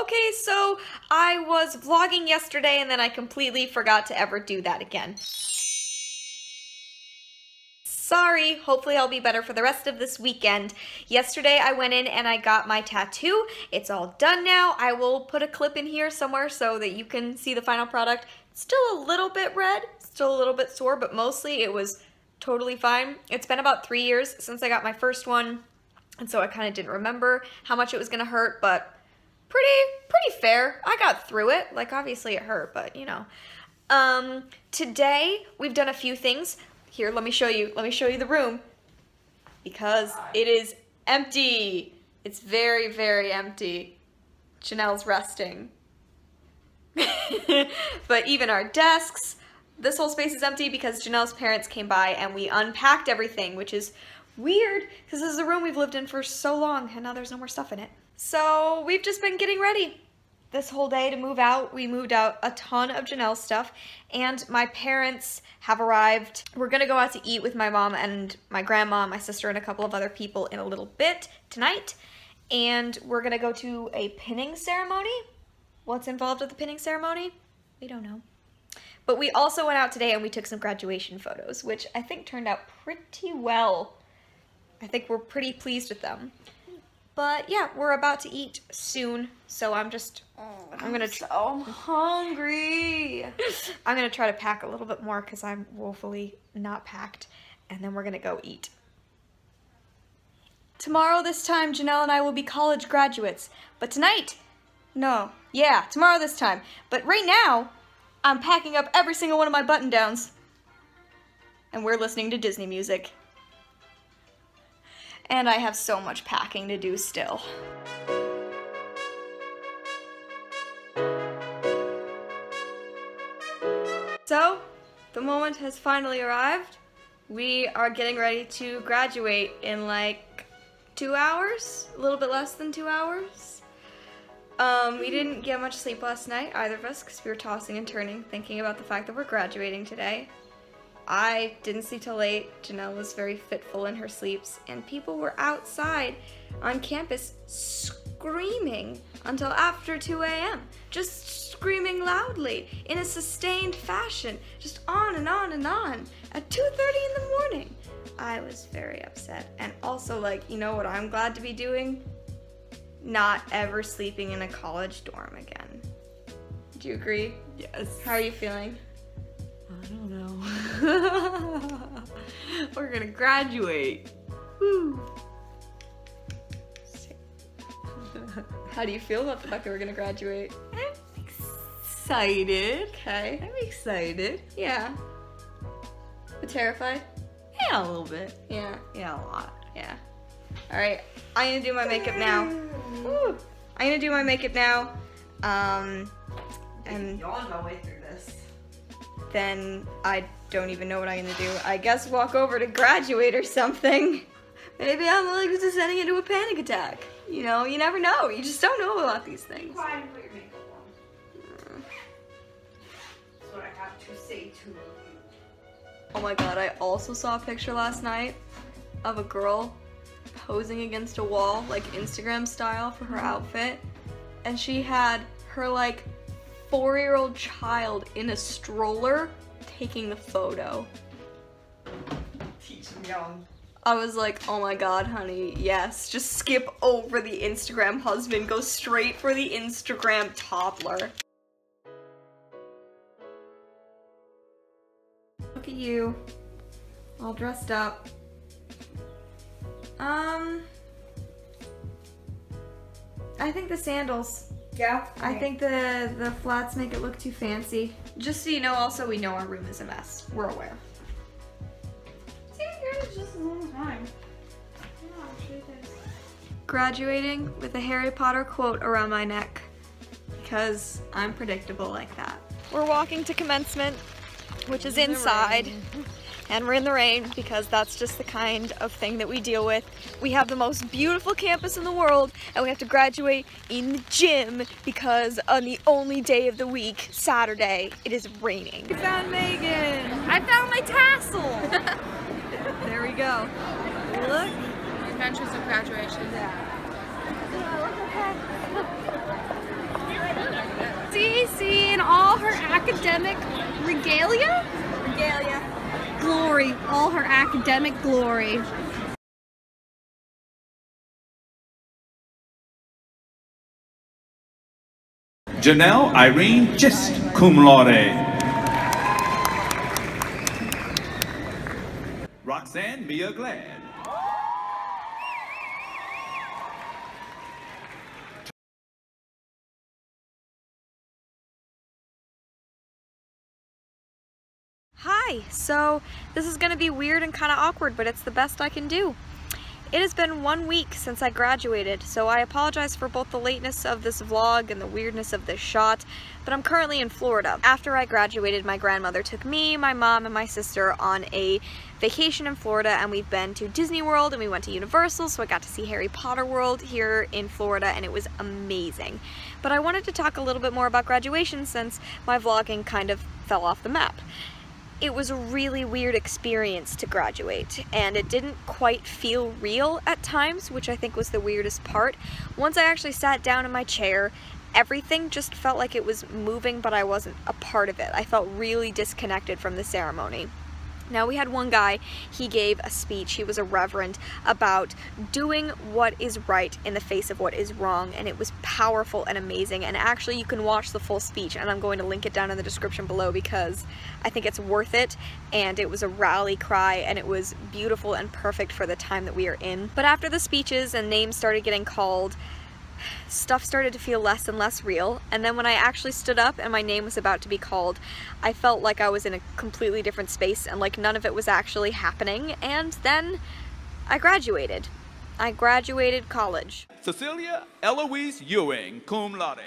Okay, so I was vlogging yesterday and then I completely forgot to ever do that again. Sorry, hopefully I'll be better for the rest of this weekend. Yesterday I went in and I got my tattoo. It's all done now. I will put a clip in here somewhere so that you can see the final product. It's still a little bit red, still a little bit sore, but mostly it was totally fine. It's been about 3 years since I got my first one, and so I kind of didn't remember how much it was gonna hurt, but pretty fair. I got through it. Like, obviously it hurt, but you know. Today we've done a few things. Here, let me show you the room, because it is empty. It's very, very empty. Janelle's resting. But even our desks, this whole space is empty because Janelle's parents came by and we unpacked everything, which is weird because this is a room we've lived in for so long and now there's no more stuff in it. So we've just been getting ready this whole day to move out. We moved out a ton of Janelle's stuff and my parents have arrived. We're gonna go out to eat with my mom and my grandma, my sister, and a couple of other people in a little bit tonight. And we're gonna go to a pinning ceremony. What's involved with the pinning ceremony? We don't know. But we also went out today and we took some graduation photos, which I think turned out pretty well. I think we're pretty pleased with them. But yeah, we're about to eat soon, so I'm gonna so hungry. I'm gonna try to pack a little bit more because I'm woefully not packed, and then we're gonna go eat. Tomorrow this time, Janelle and I will be college graduates, but tonight, no, yeah, tomorrow this time. But right now, I'm packing up every single one of my button-downs, and we're listening to Disney music. And I have so much packing to do still. So, the moment has finally arrived. We are getting ready to graduate in like 2 hours, a little bit less than 2 hours. We didn't get much sleep last night, either of us, because we were tossing and turning, thinking about the fact that we're graduating today. I didn't sleep till late. Janelle was very fitful in her sleeps, and people were outside on campus screaming until after 2 a.m. Just screaming loudly in a sustained fashion, just on and on and on at 2:30 in the morning. I was very upset, and also, like, you know what I'm glad to be doing? Not ever sleeping in a college dorm again. Do you agree? Yes. How are you feeling? I don't know. We're gonna graduate. Woo. How do you feel about the fact that we're gonna graduate? I'm excited. Okay. I'm excited. Yeah. But terrified? Yeah, a little bit. Yeah. Yeah, a lot. Yeah. Alright, I'm gonna do my makeup now. Woo. I'm gonna do my makeup now. And yawned my way through this. then I don't even know what I'm gonna do. I guess walk over to graduate or something. Maybe I'm like just descending into a panic attack. You know, you never know. You just don't know about these things. Be quiet and put your makeup on. That's what I have to say to you. Oh my god, I also saw a picture last night of a girl posing against a wall, like Instagram style, for her outfit. And she had her like 4-year-old child in a stroller taking the photo. Teach them young. I was like, oh my god, honey, yes. Just skip over the Instagram husband, go straight for the Instagram toddler. Look at you, all dressed up. I think the sandals. Yeah? I think the flats make it look too fancy. Just so you know, also, we know our room is a mess. We're aware. It's just a long time. Graduating with a Harry Potter quote around my neck, because I'm predictable like that. We're walking to commencement, which is inside, and we're in the rain because that's just the kind of thing that we deal with. We have the most beautiful campus in the world, and we have to graduate in the gym because on the only day of the week, Saturday, it is raining. We found Megan! I found my tassel! There we go. Look. Adventures of graduation. Yeah. academic regalia? Regalia. Glory, all her academic glory. Janelle Irene Gist, cum laude. Roxanne Mia Glad. Hi, so this is gonna be weird and kind of awkward, but it's the best I can do. It has been 1 week since I graduated, so I apologize for both the lateness of this vlog and the weirdness of this shot, but I'm currently in Florida. After I graduated, my grandmother took me, my mom, and my sister on a vacation in Florida, and we've been to Disney World and we went to Universal, so I got to see Harry Potter World here in Florida, and it was amazing. But I wanted to talk a little bit more about graduation since my vlogging kind of fell off the map. It was a really weird experience to graduate, and it didn't quite feel real at times, which I think was the weirdest part. Once I actually sat down in my chair, everything just felt like it was moving, but I wasn't a part of it. I felt really disconnected from the ceremony. Now, we had one guy, he gave a speech, he was a reverend, about doing what is right in the face of what is wrong, and it was powerful and amazing, and actually you can watch the full speech, and I'm going to link it down in the description below because I think it's worth it, and it was a rally cry, and it was beautiful and perfect for the time that we are in. But after the speeches and names started getting called, stuff started to feel less and less real, and then when I actually stood up and my name was about to be called, I felt like I was in a completely different space and like none of it was actually happening, and then I graduated. I graduated college. Cecilia Eloise Ewing, cum laude.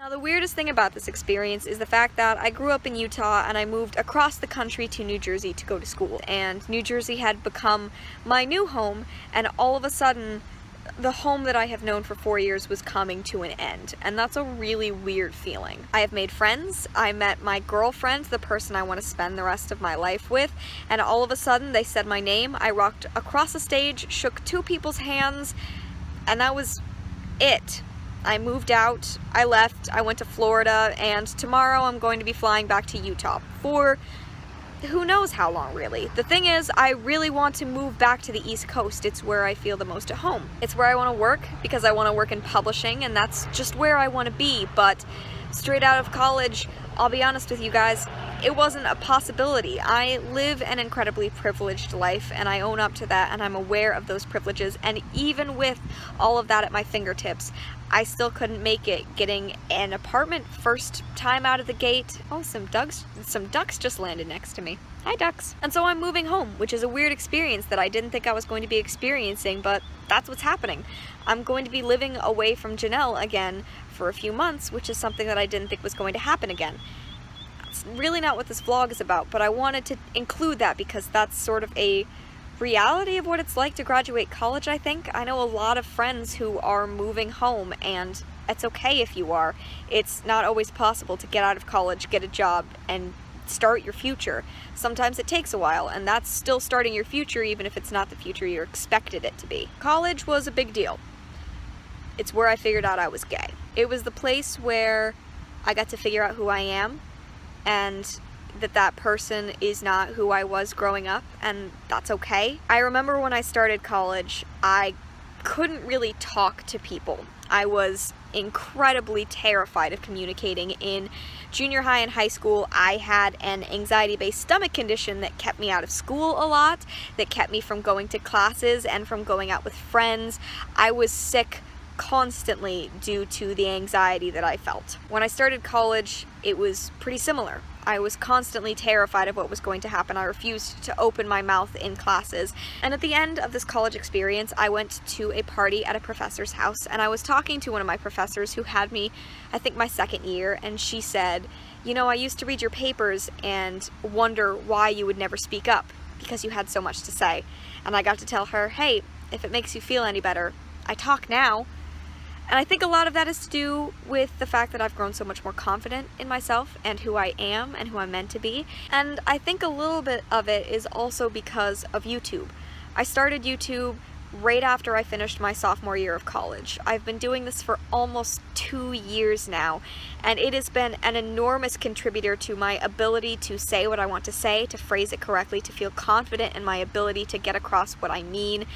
Now, the weirdest thing about this experience is the fact that I grew up in Utah and I moved across the country to New Jersey to go to school. And New Jersey had become my new home, and all of a sudden, the home that I have known for 4 years was coming to an end. And that's a really weird feeling. I have made friends. I met my girlfriend, the person I want to spend the rest of my life with, and all of a sudden they said my name. I walked across the stage, shook 2 people's hands, and that was it. I moved out, I left, I went to Florida, and tomorrow I'm going to be flying back to Utah for who knows how long, really. The thing is, I really want to move back to the East Coast. It's where I feel the most at home. It's where I want to work because I want to work in publishing, and that's just where I want to be. But straight out of college, I'll be honest with you guys, it wasn't a possibility. I live an incredibly privileged life, and I own up to that, and I'm aware of those privileges, and even with all of that at my fingertips, I still couldn't make it getting an apartment first time out of the gate. Oh, some ducks just landed next to me. Hi, ducks. And so I'm moving home, which is a weird experience that I didn't think I was going to be experiencing, but that's what's happening. I'm going to be living away from Janelle again for a few months, which is something that I didn't think was going to happen again. That's really not what this vlog is about, but I wanted to include that because that's sort of a reality of what it's like to graduate college, I think. I know a lot of friends who are moving home, and it's okay if you are. It's not always possible to get out of college, get a job, and start your future. Sometimes it takes a while, and that's still starting your future even if it's not the future you expected it to be. College was a big deal. It's where I figured out I was gay. It was the place where I got to figure out who I am, and that person is not who I was growing up, and that's okay. I remember when I started college, I couldn't really talk to people. I was incredibly terrified of communicating. In junior high and high school, I had an anxiety-based stomach condition that kept me out of school a lot, that kept me from going to classes and from going out with friends. I was sick constantly due to the anxiety that I felt. When I started college, it was pretty similar. I was constantly terrified of what was going to happen. I refused to open my mouth in classes. And at the end of this college experience, I went to a party at a professor's house, and I was talking to one of my professors who had me, I think, my second year, and she said, you know, I used to read your papers and wonder why you would never speak up because you had so much to say. And I got to tell her, hey, if it makes you feel any better, I talk now. And I think a lot of that is to do with the fact that I've grown so much more confident in myself and who I am and who I'm meant to be. And I think a little bit of it is also because of YouTube. I started YouTube right after I finished my sophomore year of college. I've been doing this for almost 2 years now, and it has been an enormous contributor to my ability to say what I want to say, to phrase it correctly, to feel confident in my ability to get across what I mean.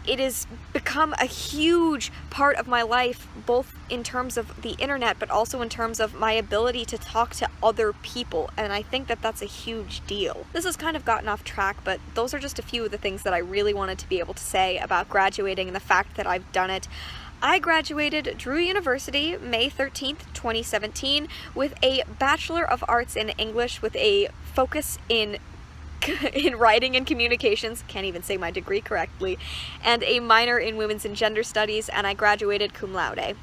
It has become a huge part of my life, both in terms of the internet, but also in terms of my ability to talk to other people, and I think that that's a huge deal. This has kind of gotten off track, but those are just a few of the things that I really wanted to be able to say about graduating and the fact that I've done it. I graduated Drew University May 13th, 2017 with a Bachelor of Arts in English with a focus in writing and communications, can't even say my degree correctly, and a minor in women's and gender studies, and I graduated cum laude.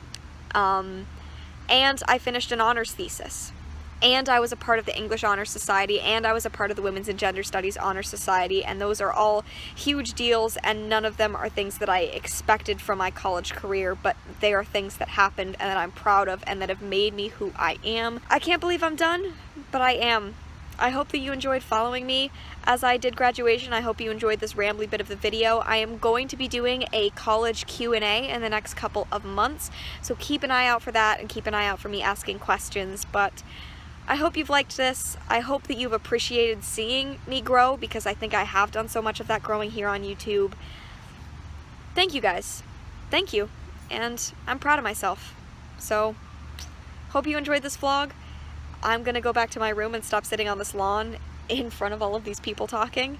And I finished an honors thesis. And I was a part of the English Honor Society, and I was a part of the Women's and Gender Studies Honor Society, and those are all huge deals, and none of them are things that I expected from my college career, but they are things that happened and that I'm proud of and that have made me who I am. I can't believe I'm done, but I am. I hope that you enjoyed following me as I did graduation. I hope you enjoyed this rambly bit of the video. I am going to be doing a college Q&A in the next couple of months, so keep an eye out for that and keep an eye out for me asking questions. But I hope you've liked this. I hope that you've appreciated seeing me grow, because I think I have done so much of that growing here on YouTube. Thank you guys. Thank you. And I'm proud of myself. So, hope you enjoyed this vlog. I'm gonna go back to my room and stop sitting on this lawn in front of all of these people talking,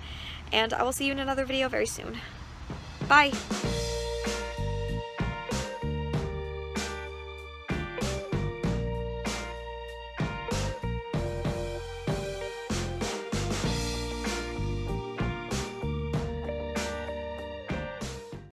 and I will see you in another video very soon. Bye!